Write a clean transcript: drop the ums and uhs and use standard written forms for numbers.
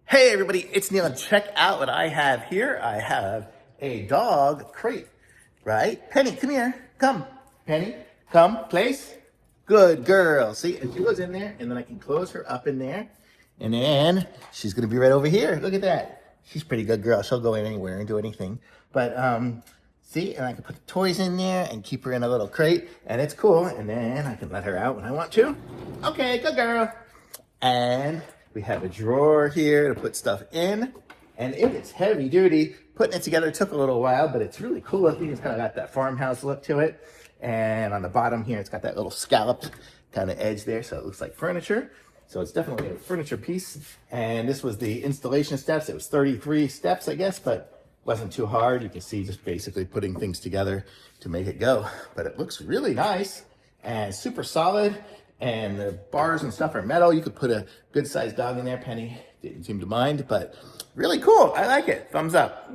Hey everybody, it's Neil, and check out what I have here. I have a dog crate, right? Penny, come here. Come. Penny, come. Place. Good girl. See, and she goes in there, and then I can close her up in there. And then she's going to be right over here. Look at that. She's a pretty good girl. She'll go in anywhere and do anything. But, see, and I can put the toys in there and keep her in a little crate, and it's cool. And then I can let her out when I want to. Okay, good girl. And we have a drawer here to put stuff in, and it is heavy duty. Putting it together took a little while, but it's really cool looking. It's kind of got that farmhouse look to it. And on the bottom here, it's got that little scalloped kind of edge there, so it looks like furniture. So it's definitely a furniture piece. And this was the installation steps. It was 33 steps, I guess, but wasn't too hard. You can see just basically putting things together to make it go. But it looks really nice and super solid. And the bars and stuff are metal. You could put a good sized dog in there. Penny didn't seem to mind, but really cool. I like it. Thumbs up.